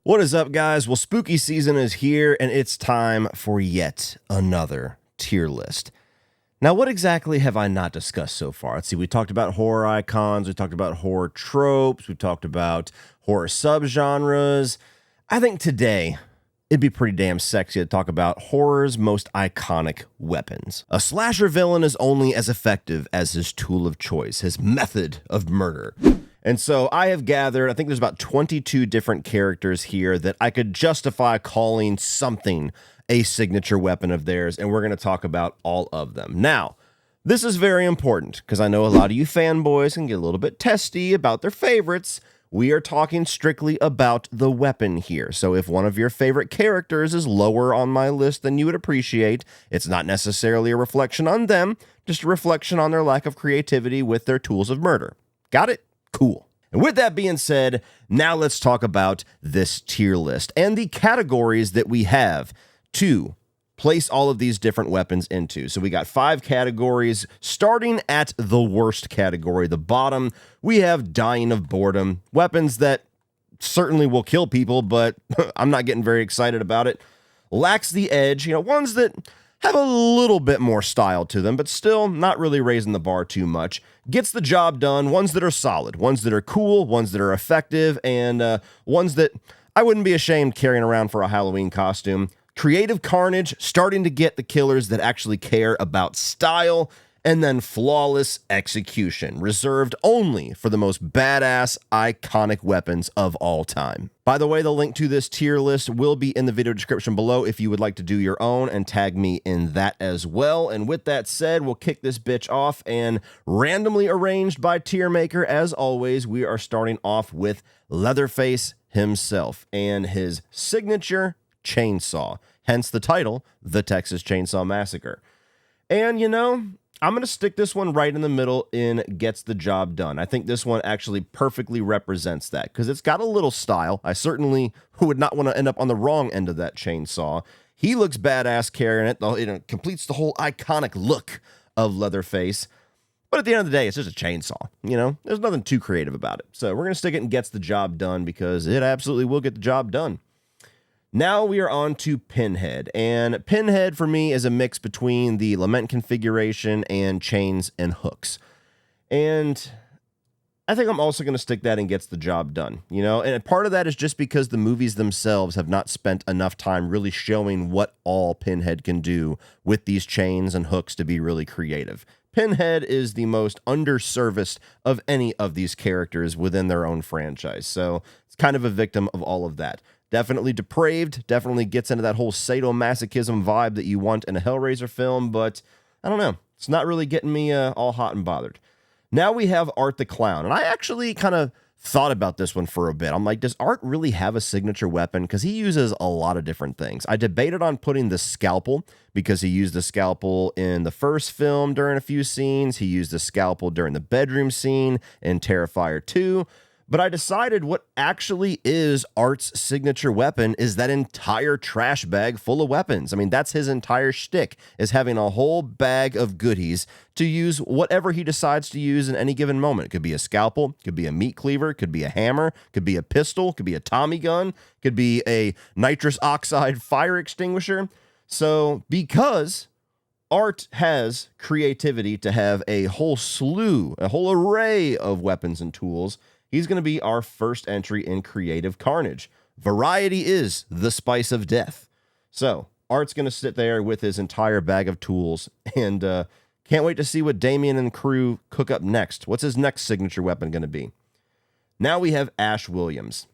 What is up, guys? Well, spooky season is here, and it's time for yet another tier list. Now, what exactly have I not discussed so far? Let's see, we talked about horror icons, we talked about horror tropes, we talked about horror subgenres. I think today, it'd be pretty damn sexy to talk about horror's most iconic weapons. A slasher villain is only as effective as his tool of choice, his method of murder. And so I have gathered, I think there's about 22 different characters here that I could justify calling something a signature weapon of theirs, and we're going to talk about all of them. Now, this is very important because I know a lot of you fanboys can get a little bit testy about their favorites. We are talking strictly about the weapon here. So if one of your favorite characters is lower on my list than you would appreciate, it's not necessarily a reflection on them, just a reflection on their lack of creativity with their tools of murder. Got it? Cool. And with that being said, now let's talk about this tier list and the categories that we have to place all of these different weapons into. So we got 5 categories, starting at the worst category, the bottom. We have dying of boredom, weapons that certainly will kill people, but I'm not getting very excited about it. Lacks the edge, ones that have a little bit more style to them, but still not really raising the bar too much. Gets the job done, ones that are solid, ones that are cool, ones that are effective, and ones that I wouldn't be ashamed carrying around for a Halloween costume. Creative carnage, starting to get the killers that actually care about style, and then flawless execution, reserved only for the most badass, iconic weapons of all time. By the way, the link to this tier list will be in the video description below if you would like to do your own and tag me in that as well. And with that said, we'll kick this bitch off, and randomly arranged by tier maker, as always, we are starting off with Leatherface himself and his signature chainsaw, hence the title, The Texas Chainsaw Massacre. And I'm going to stick this one right in the middle in gets the job done. I think this one actually perfectly represents that because it's got a little style. I certainly would not want to end up on the wrong end of that chainsaw. He looks badass carrying it. It completes the whole iconic look of Leatherface. But at the end of the day, it's just a chainsaw. There's nothing too creative about it. So we're going to stick it in gets the job done because it absolutely will get the job done. Now we are on to Pinhead, and Pinhead for me is a mix between the lament configuration and chains and hooks. And I think I'm also going to stick that in gets the job done, and part of that is just because the movies themselves have not spent enough time really showing what all Pinhead can do with these chains and hooks to be really creative. Pinhead is the most underserviced of any of these characters within their own franchise, so it's kind of a victim of all of that. Definitely depraved, definitely gets into that whole sadomasochism vibe that you want in a Hellraiser film, but I don't know. It's not really getting me all hot and bothered. Now we have Art the Clown, and I actually kind of thought about this one for a bit. I'm like, does Art really have a signature weapon? Because he uses a lot of different things. I debated on putting the scalpel because he used the scalpel in the first film during a few scenes. He used the scalpel during the bedroom scene in Terrifier 2. But I decided what actually is Art's signature weapon is that entire trash bag full of weapons. I mean, that's his entire shtick, is having a whole bag of goodies to use whatever he decides to use in any given moment. It could be a scalpel, could be a meat cleaver, could be a hammer, could be a pistol, could be a Tommy gun, could be a nitrous oxide fire extinguisher. So because Art has creativity to have a whole slew, a whole array of weapons and tools, he's going to be our first entry in creative carnage. Variety is the spice of death. So Art's going to sit there with his entire bag of tools, and can't wait to see what Damien and crew cook up next. What's his next signature weapon going to be? Now we have Ash Williams.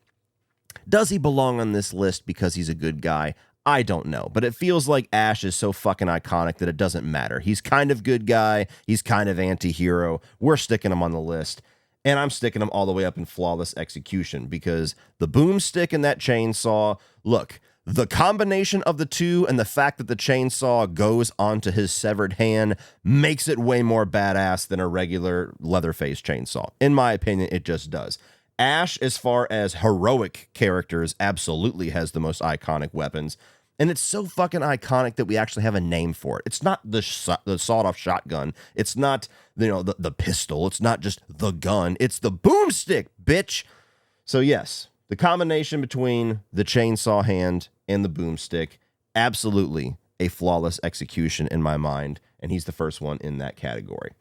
Does he belong on this list because he's a good guy? I don't know, but it feels like Ash is so fucking iconic that it doesn't matter. He's kind of good guy. He's kind of anti-hero. We're sticking him on the list. And I'm sticking them all the way up in flawless execution because the boomstick and that chainsaw, look, the combination of the two and the fact that the chainsaw goes onto his severed hand makes it way more badass than a regular Leatherface chainsaw. In my opinion, it just does. Ash, as far as heroic characters, absolutely has the most iconic weapons. And it's so fucking iconic that we actually have a name for it. It's not the sawed-off shotgun. It's not, the pistol. It's not just the gun. It's the boomstick, bitch. So yes, The combination between the chainsaw hand and the boomstick, absolutely a flawless execution in my mind, and he's the first one in that category.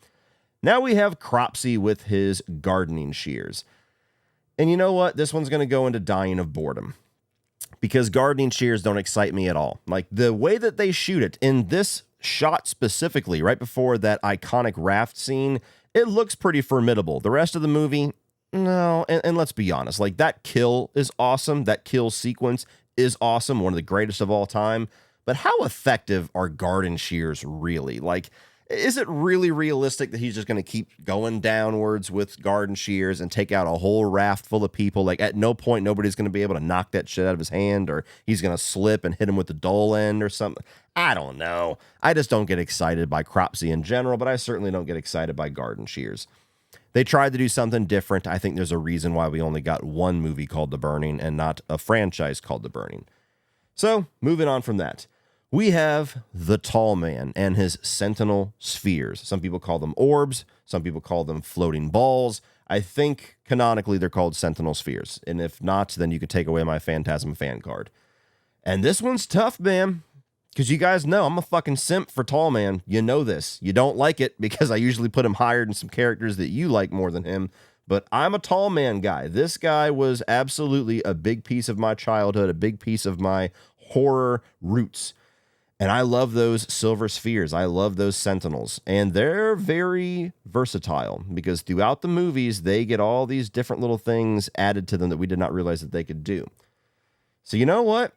Now we have Cropsy with his gardening shears. And you know what? This one's going to go into dying of boredom, because gardening shears don't excite me at all. Like, the way that they shoot it in this shot specifically, right before that iconic raft scene, it looks pretty formidable. The rest of the movie, no. And let's be honest, like, that kill is awesome. That kill sequence is awesome. One of the greatest of all time. But how effective are garden shears really? Like, is it really realistic that he's just going to keep going downwards with garden shears and take out a whole raft full of people? Like, at no point, nobody's going to be able to knock that shit out of his hand, or he's going to slip and hit him with the dull end or something. I don't know. I just don't get excited by Cropsy in general, but I certainly don't get excited by garden shears. They tried to do something different. I think there's a reason why we only got one movie called The Burning and not a franchise called The Burning. So, moving on from that, we have the Tall Man and his sentinel spheres. Some people call them orbs. Some people call them floating balls. I think canonically they're called sentinel spheres. And if not, then you could take away my Phantasm fan card. And this one's tough, man. Because you guys know I'm a fucking simp for Tall Man. You know this. You don't like it because I usually put him higher than some characters that you like more than him. But I'm a Tall Man guy. This guy was absolutely a big piece of my childhood, a big piece of my horror roots. And I love those silver spheres. I love those sentinels. And they're very versatile because throughout the movies, they get all these different little things added to them that we did not realize that they could do. So you know what?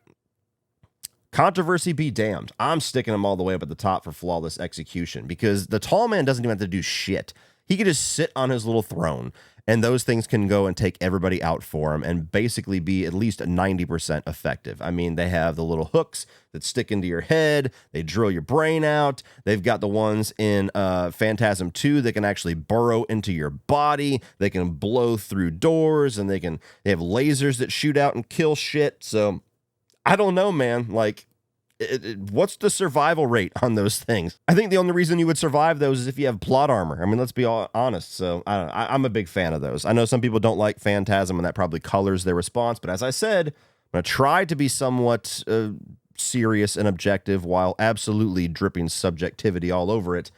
Controversy be damned. I'm sticking him all the way up at the top for flawless execution because the Tall Man doesn't even have to do shit. He could just sit on his little throne and those things can go and take everybody out for him and basically be at least 90% effective. I mean, they have the little hooks that stick into your head. They drill your brain out. They've got the ones in Phantasm 2 that can actually burrow into your body. They can blow through doors and they have lasers that shoot out and kill shit. So I don't know, man. Like, what's the survival rate on those things? I think the only reason you would survive those is if you have plot armor. I mean, let's be all honest. So I don't know. I'm a big fan of those. I know some people don't like Phantasm, and that probably colors their response. But as I said, I'm going to try to be somewhat serious and objective while absolutely dripping subjectivity all over it.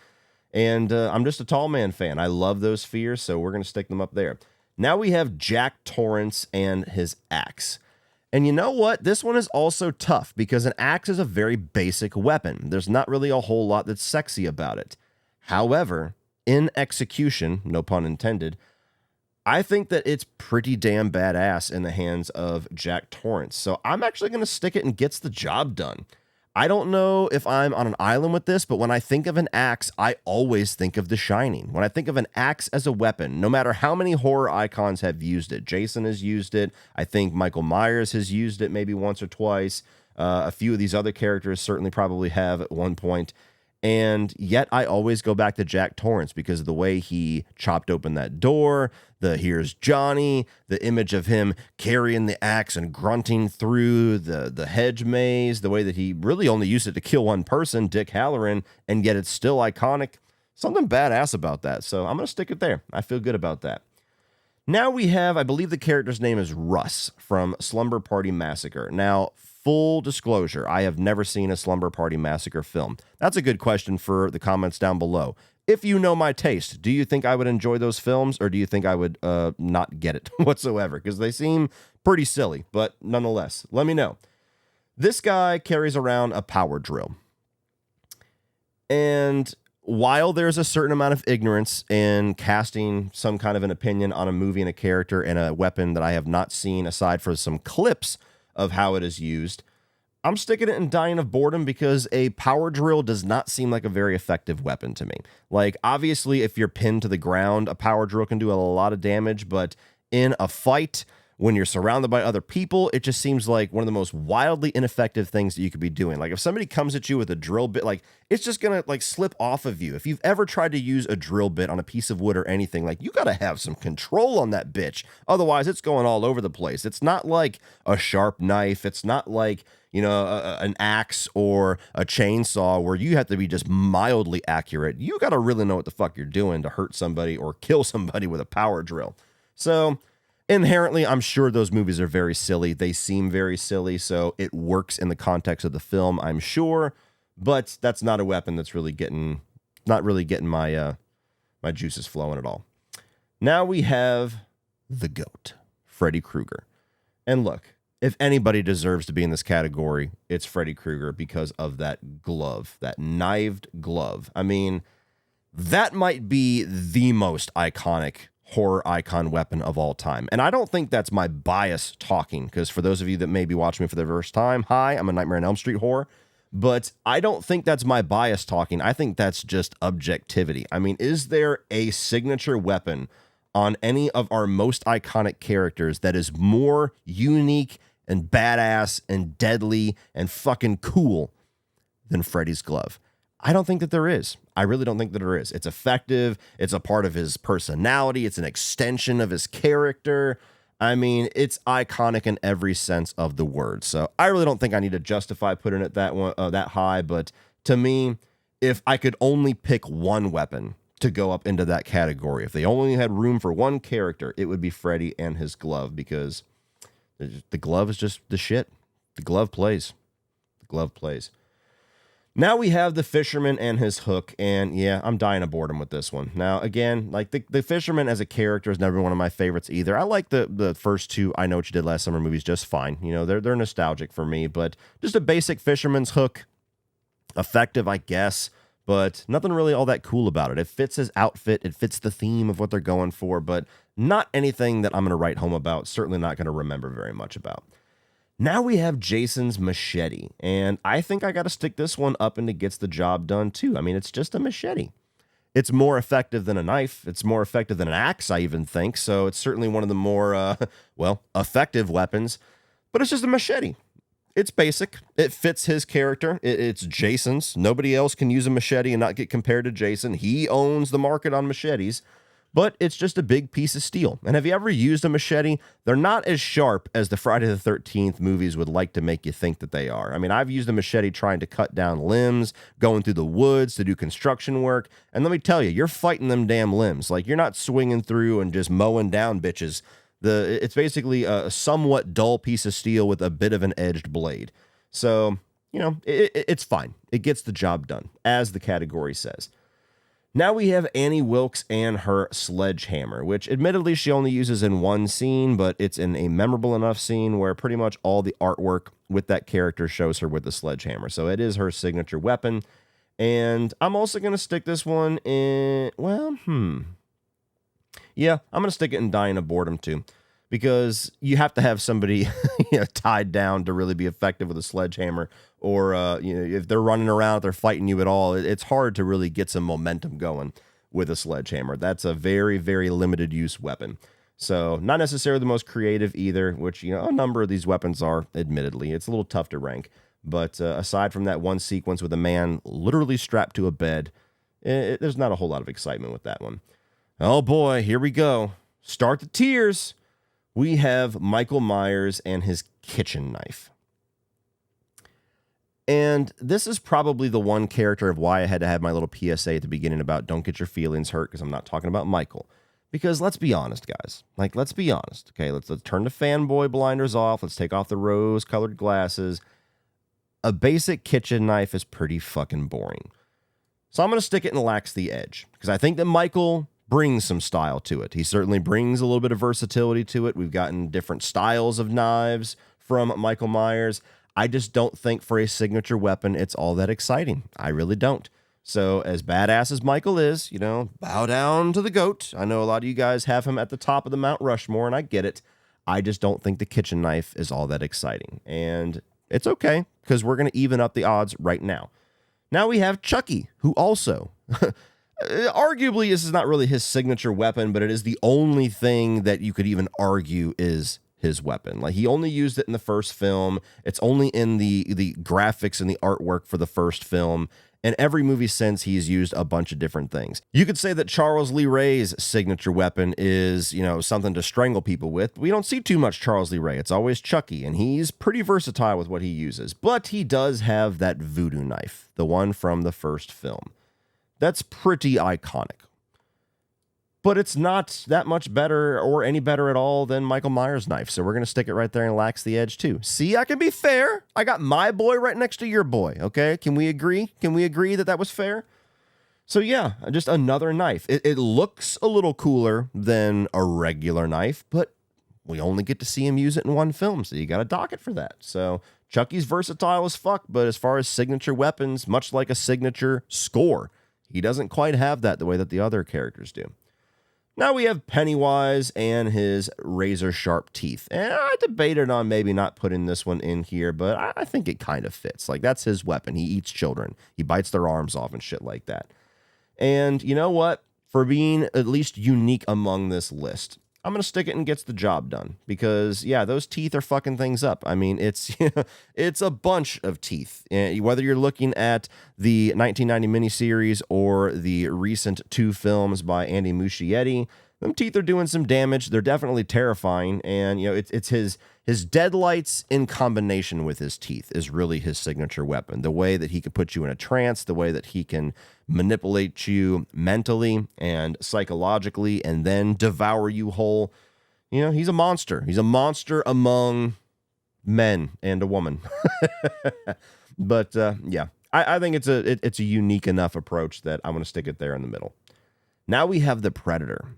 And I'm just a Tall Man fan. I love those spheres, so we're going to stick them up there. Now we have Jack Torrance and his axe. And you know what? This one is also tough because an axe is a very basic weapon. There's not really a whole lot that's sexy about it. However, in execution, no pun intended, I think that it's pretty damn badass in the hands of Jack Torrance. So I'm actually going to stick it and gets the job done. I don't know if I'm on an island with this, but when I think of an axe, I always think of The Shining. When I think of an axe as a weapon, no matter how many horror icons have used it, Jason has used it. I think Michael Myers has used it maybe once or twice. A few of these other characters certainly probably have at one point. And yet I always go back to Jack Torrance because of the way he chopped open that door, the here's Johnny, the image of him carrying the axe and grunting through the hedge maze, the way that he really only used it to kill one person, Dick Halloran, and yet it's still iconic. Something badass about that. So I'm going to stick it there. I feel good about that. Now we have, I believe the character's name is Russ from Slumber Party Massacre. Now, full disclosure, I have never seen a Slumber Party Massacre film. That's a good question for the comments down below. If you know my taste, do you think I would enjoy those films, or do you think I would not get it whatsoever? Because they seem pretty silly, but nonetheless, let me know. This guy carries around a power drill. And while there's a certain amount of ignorance in casting some kind of an opinion on a movie and a character and a weapon that I have not seen aside for some clips of how it is used, I'm sticking it in dying of boredom because a power drill does not seem like a very effective weapon to me. Like, obviously, if you're pinned to the ground, a power drill can do a lot of damage, but in a fight, when you're surrounded by other people, it just seems like one of the most wildly ineffective things that you could be doing. Like, if somebody comes at you with a drill bit, like, it's just gonna like slip off of you. If you've ever tried to use a drill bit on a piece of wood or anything, like, you gotta have some control on that bitch. Otherwise, it's going all over the place. It's not like a sharp knife. It's not like, you know, an axe or a chainsaw where you have to be just mildly accurate. You gotta really know what the fuck you're doing to hurt somebody or kill somebody with a power drill. So Inherently, I'm sure those movies are very silly. They seem very silly, so it works in the context of the film, I'm sure. But that's not a weapon that's really not really getting my my juices flowing at all. Now we have the GOAT, Freddy Krueger. And look, if anybody deserves to be in this category, it's Freddy Krueger because of that glove, that knived glove. I mean, that might be the most iconic horror icon weapon of all time. And I don't think that's my bias talking, because for those of you that may be watching me for the first time, hi, I'm a Nightmare on Elm Street horror, but I don't think that's my bias talking. I think that's just objectivity. I mean, is there a signature weapon on any of our most iconic characters that is more unique and badass and deadly and fucking cool than Freddy's glove? I don't think that there is. I really don't think that there is. It's effective. It's a part of his personality. It's an extension of his character. I mean, it's iconic in every sense of the word. So I really don't think I need to justify putting it that high. But to me, if I could only pick one weapon to go up into that category, if they only had room for one character, it would be Freddy and his glove, because the glove is just the shit. The glove plays. The glove plays. Now we have the fisherman and his hook, and yeah, I'm dying of boredom with this one. Now, again, like the fisherman as a character is never one of my favorites either. I like the first two I Know What You Did Last Summer movies just fine. You know, they're nostalgic for me, but just a basic fisherman's hook, effective, I guess, but nothing really all that cool about it. It fits his outfit, it fits the theme of what they're going for, but not anything that I'm going to write home about, certainly not going to remember very much about. Now we have Jason's machete, and I think I got to stick this one up and it gets the job done too. I mean, it's just a machete. It's more effective than a knife. It's more effective than an axe, I even think. So it's certainly one of the more, effective weapons, but it's just a machete. It's basic. It fits his character. It's Jason's. Nobody else can use a machete and not get compared to Jason. He owns the market on machetes. But it's just a big piece of steel. And have you ever used a machete? They're not as sharp as the Friday the 13th movies would like to make you think that they are. I mean, I've used a machete trying to cut down limbs, going through the woods to do construction work. And let me tell you, you're fighting them damn limbs. Like, you're not swinging through and just mowing down bitches. It's basically a somewhat dull piece of steel with a bit of an edged blade. So, you know, it's fine. It gets the job done, as the category says. Now we have Annie Wilkes and her sledgehammer, which admittedly she only uses in one scene, but it's in a memorable enough scene where pretty much all the artwork with that character shows her with the sledgehammer. So it is her signature weapon. And I'm also going to stick this one in, yeah, I'm going to stick it in Dying of Boredom too, because you have to have somebody tied down to really be effective with a sledgehammer. Or, if they're running around, if they're fighting you at all, it's hard to really get some momentum going with a sledgehammer. That's a very, very limited use weapon. So not necessarily the most creative either, which, a number of these weapons are, admittedly. It's a little tough to rank. But aside from that one sequence with a man literally strapped to a bed, there's not a whole lot of excitement with that one. Oh boy, here we go. Start the tears. We have Michael Myers and his kitchen knife. And this is probably the one character of why I had to have my little PSA at the beginning about don't get your feelings hurt, because I'm not talking about Michael. Because let's be honest, guys. Let's be honest. Okay, let's turn the fanboy blinders off. Let's take off the rose-colored glasses. A basic kitchen knife is pretty fucking boring. So I'm going to stick it and lacks the edge, because I think that Michael brings some style to it. He certainly brings a little bit of versatility to it. We've gotten different styles of knives from Michael Myers. I just don't think for a signature weapon, it's all that exciting. I really don't. So as badass as Michael is, bow down to the GOAT. I know a lot of you guys have him at the top of the Mount Rushmore, and I get it. I just don't think the kitchen knife is all that exciting. And it's okay, because we're going to even up the odds right now. Now we have Chucky, who also, arguably, this is not really his signature weapon, but it is the only thing that you could even argue is his weapon. Like, he only used it in the first film. It's only in the graphics and the artwork for the first film. And every movie since, he's used a bunch of different things. You could say that Charles Lee Ray's signature weapon is, something to strangle people with. We don't see too much Charles Lee Ray. It's always Chucky, and he's pretty versatile with what he uses. But he does have that voodoo knife, the one from the first film. That's pretty iconic. but it's not that much better or any better at all than Michael Myers' knife. So we're going to stick it right there and lax the edge too. See, I can be fair. I got my boy right next to your boy. Okay. Can we agree? Can we agree that that was fair? So yeah, just another knife. It looks a little cooler than a regular knife, but we only get to see him use it in one film. So you got to dock it for that. So Chucky's versatile as fuck, but as far as signature weapons, much like a signature score, he doesn't quite have that the way that the other characters do. Now we have Pennywise and his razor-sharp teeth. And I debated on maybe not putting this one in here, but I think it kind of fits. Like, that's his weapon. He eats children. He bites their arms off and shit like that. And you know what? For being at least unique among this list, I'm going to stick it and gets the job done. Because, yeah, those teeth are fucking things up. I mean, it's it's a bunch of teeth. Whether you're looking at the 1990 miniseries or the recent 2 films by Andy Muschietti, them teeth are doing some damage. They're definitely terrifying. And, you know, it's his deadlights in combination with his teeth is really his signature weapon. The way that he can put you in a trance, the way that he can manipulate you mentally and psychologically and then devour you whole. You know, he's a monster. He's a monster among men and a woman. But yeah, I think it's a unique enough approach that I'm going to stick it there in the middle. Now we have the Predator.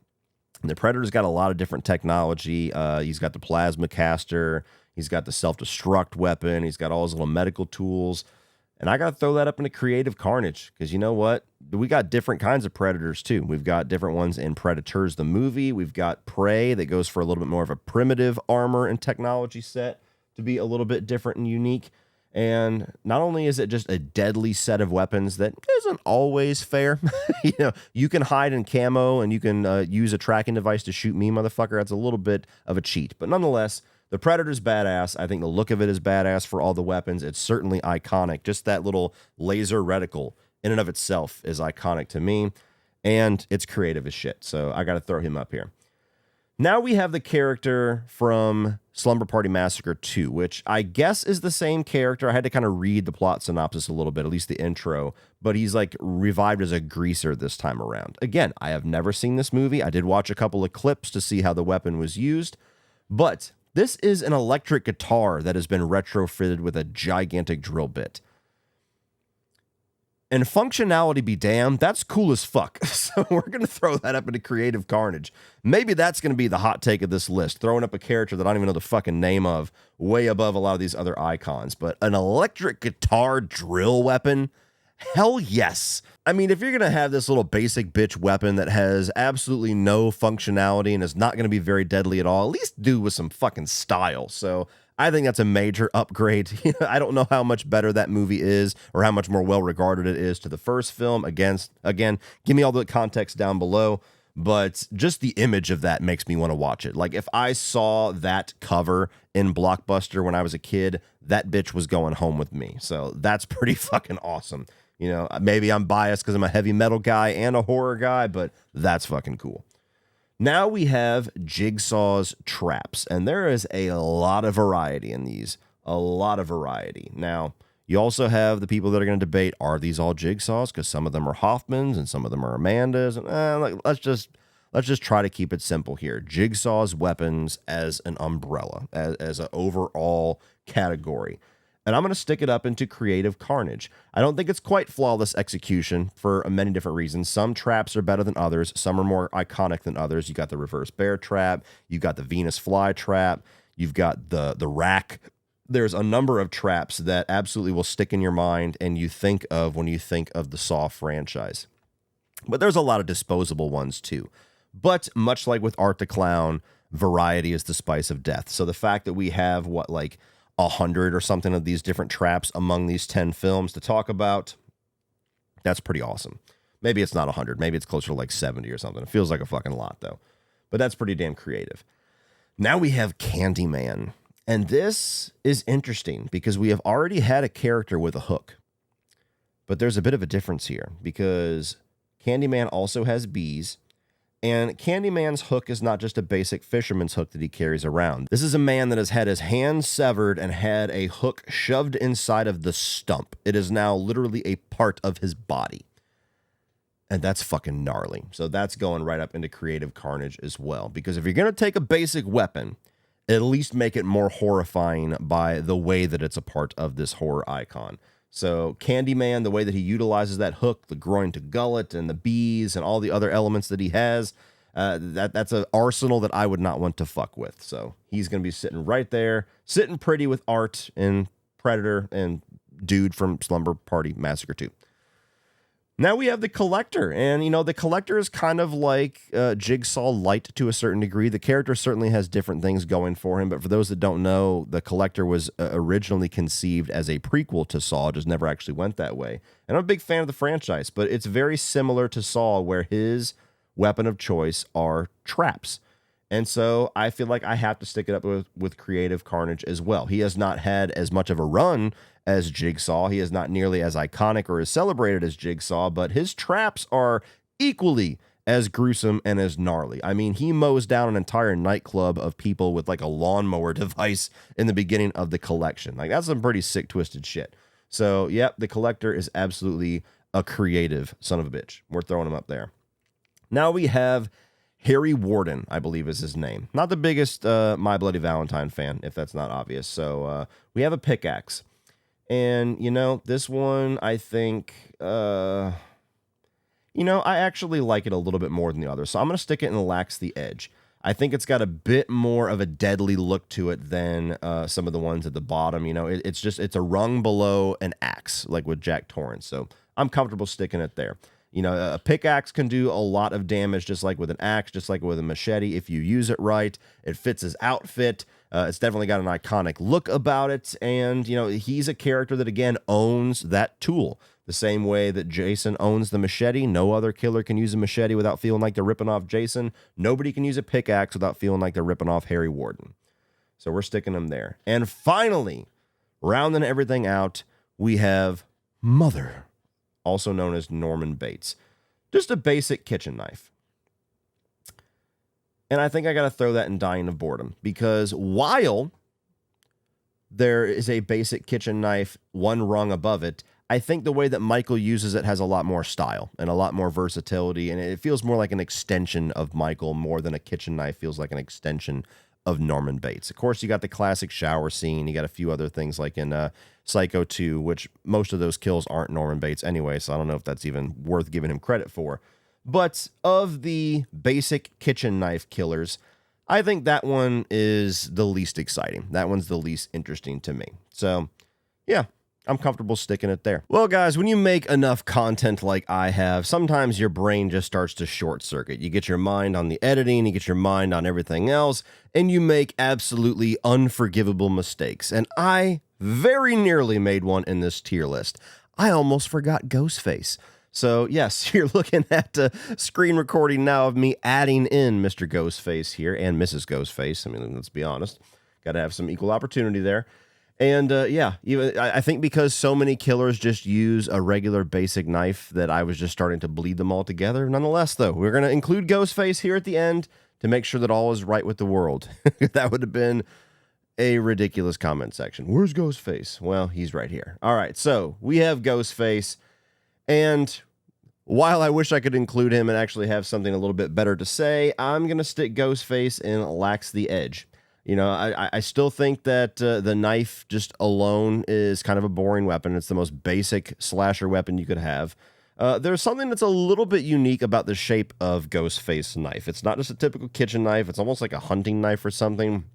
And the Predator's got a lot of different technology. He's got the plasma caster. He's got the self-destruct weapon. He's got all his little medical tools. And I got to throw that up into Creative Carnage because you know what? We got different kinds of Predators too. We've got different ones in Predators, the movie. We've got Prey that goes for a little bit more of a primitive armor and technology set to be a little bit different and unique. And not only is it just a deadly set of weapons that isn't always fair. You know, you can hide in camo and you can use a tracking device to shoot me, motherfucker. That's a little bit of a cheat. But nonetheless, the Predator's badass. I think the look of it is badass for all the weapons. It's certainly iconic. Just that little laser reticle in and of itself is iconic to me. And it's creative as shit. So I got to throw him up here. Now we have the character from Slumber Party Massacre 2, which I guess is the same character. I had to kind of read the plot synopsis a little bit, at least the intro, but he's like revived as a greaser this time around. Again, I have never seen this movie. I did watch a couple of clips to see how the weapon was used, but this is an electric guitar that has been retrofitted with a gigantic drill bit. And functionality be damned, that's cool as fuck. So we're going to throw that up into Creative Carnage. Maybe that's going to be the hot take of this list, throwing up a character that I don't even know the fucking name of, way above a lot of these other icons. But an electric guitar drill weapon? Hell yes. I mean, if you're going to have this little basic bitch weapon that has absolutely no functionality and is not going to be very deadly at all, at least do with some fucking style. So I think that's a major upgrade. I don't know how much better that movie is or how much more well-regarded it is to the first film. Again, give me all the context down below, but just the image of that makes me want to watch it. Like, if I saw that cover in Blockbuster when I was a kid, that bitch was going home with me. So that's pretty fucking awesome. You know, maybe I'm biased because I'm a heavy metal guy and a horror guy, but that's fucking cool. Now we have Jigsaw's traps, and there is a lot of variety in these. A lot of variety. Now, you also have the people that are going to debate, are these all Jigsaws? Because some of them are Hoffmans and some of them are Amandas. And, let's just try to keep it simple here. Jigsaw's weapons as an umbrella, as an overall category. And I'm going to stick it up into Creative Carnage. I don't think it's quite flawless execution for many different reasons. Some traps are better than others. Some are more iconic than others. You got the reverse bear trap. You got the Venus fly trap. You've got the rack. There's a number of traps that absolutely will stick in your mind and you think of when you think of the Saw franchise. But there's a lot of disposable ones too. But much like with Art the Clown, variety is the spice of death. So the fact that we have 100 or something of these different traps among these 10 films to talk about, that's pretty awesome. Maybe it's not 100. Maybe it's closer to like 70 or something. It feels like a fucking lot, though. But that's pretty damn creative. Now we have Candyman. And this is interesting because we have already had a character with a hook. But there's a bit of a difference here because Candyman also has bees. And Candyman's hook is not just a basic fisherman's hook that he carries around. This is a man that has had his hand severed and had a hook shoved inside of the stump. It is now literally a part of his body. And that's fucking gnarly. So that's going right up into creative carnage as well. Because if you're going to take a basic weapon, at least make it more horrifying by the way that it's a part of this horror icon. So Candyman, the way that he utilizes that hook, the groin to gullet, and the bees, and all the other elements that he has, that's an arsenal that I would not want to fuck with. So he's going to be sitting right there, sitting pretty with Art and Predator and Dude from Slumber Party Massacre 2. Now we have the Collector, and, you know, the Collector is kind of like Jigsaw light to a certain degree. The character certainly has different things going for him, but for those that don't know, the Collector was originally conceived as a prequel to Saw, just never actually went that way. And I'm a big fan of the franchise, but it's very similar to Saw, where his weapon of choice are traps. And so I feel like I have to stick it up with creative carnage as well. He has not had as much of a run as Jigsaw. He is not nearly as iconic or as celebrated as Jigsaw, but his traps are equally as gruesome and as gnarly. I mean, he mows down an entire nightclub of people with like a lawnmower device in the beginning of the collection. Like, that's some pretty sick, twisted shit. So, yep, the Collector is absolutely a creative son of a bitch. We're throwing him up there. Now we have Harry Warden, I believe is his name. Not the biggest My Bloody Valentine fan, if that's not obvious. So we have a pickaxe. And, you know, this one, I think, I actually like it a little bit more than the others. So I'm going to stick it in Lax the Edge. I think it's got a bit more of a deadly look to it than some of the ones at the bottom. You know, it's a rung below an axe, like with Jack Torrance. So I'm comfortable sticking it there. You know, a pickaxe can do a lot of damage, just like with an axe, just like with a machete. If you use it right, it fits his outfit. It's definitely got an iconic look about it. And, you know, he's a character that, again, owns that tool. The same way that Jason owns the machete. No other killer can use a machete without feeling like they're ripping off Jason. Nobody can use a pickaxe without feeling like they're ripping off Harry Warden. So we're sticking him there. And finally, rounding everything out, we have Mother, also known as Norman Bates. Just a basic kitchen knife. And I think I got to throw that in Dying of Boredom, because while there is a basic kitchen knife one rung above it, I think the way that Michael uses it has a lot more style and a lot more versatility, and it feels more like an extension of Michael more than a kitchen knife feels like an extension of Norman Bates. Of course, you got the classic shower scene. You got a few other things like in Psycho 2, which most of those kills aren't Norman Bates anyway, so I don't know if that's even worth giving him credit for. But of the basic kitchen knife killers, I think that one is the least exciting. That one's the least interesting to me. So, yeah, I'm comfortable sticking it there. Well, guys, when you make enough content like I have, sometimes your brain just starts to short circuit. You get your mind on the editing, you get your mind on everything else, and you make absolutely unforgivable mistakes. And I very nearly made one in this tier list. I almost forgot Ghostface. So, yes, you're looking at a screen recording now of me adding in Mr. Ghostface here and Mrs. Ghostface. I mean, let's be honest. Got to have some equal opportunity there. And, I think because so many killers just use a regular basic knife that I was just starting to bleed them all together. Nonetheless, though, we're going to include Ghostface here at the end to make sure that all is right with the world. That would have been a ridiculous comment section. Where's Ghostface? Well, he's right here. All right, so we have Ghostface. And while I wish I could include him and actually have something a little bit better to say, I'm going to stick Ghostface in Lax the Edge. You know, I still think that the knife just alone is kind of a boring weapon. It's the most basic slasher weapon you could have. There's something that's a little bit unique about the shape of Ghostface knife. It's not just a typical kitchen knife. It's almost like a hunting knife or something.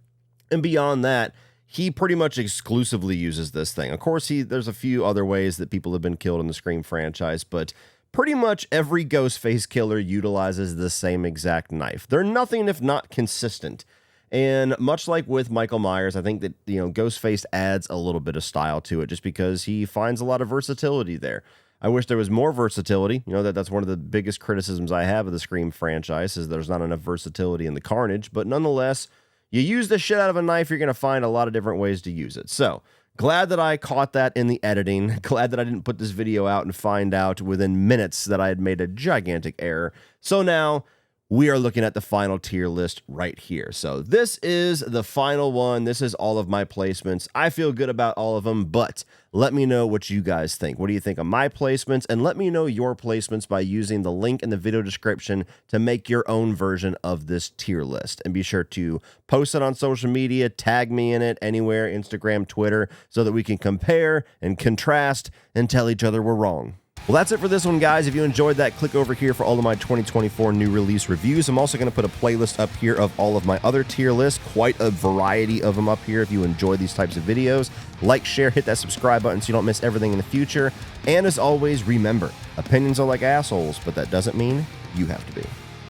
And beyond that, he pretty much exclusively uses this thing. Of course, there's a few other ways that people have been killed in the Scream franchise, but pretty much every Ghostface killer utilizes the same exact knife. They're nothing if not consistent. And much like with Michael Myers, I think that, you know, Ghostface adds a little bit of style to it just because he finds a lot of versatility there. I wish there was more versatility. You know, that's one of the biggest criticisms I have of the Scream franchise is there's not enough versatility in the carnage, but nonetheless, you use the shit out of a knife, you're going to find a lot of different ways to use it. So, glad that I caught that in the editing. Glad that I didn't put this video out and find out within minutes that I had made a gigantic error. So now, we are looking at the final tier list right here. So this is the final one. This is all of my placements. I feel good about all of them, but let me know what you guys think. What do you think of my placements? And let me know your placements by using the link in the video description to make your own version of this tier list. And be sure to post it on social media, tag me in it anywhere, Instagram, Twitter, so that we can compare and contrast and tell each other we're wrong. Well, that's it for this one, guys. If you enjoyed that, click over here for all of my 2024 new release reviews. I'm also going to put a playlist up here of all of my other tier lists, quite a variety of them up here if you enjoy these types of videos. Like, share, hit that subscribe button so you don't miss everything in the future. And as always, remember, opinions are like assholes, but that doesn't mean you have to be.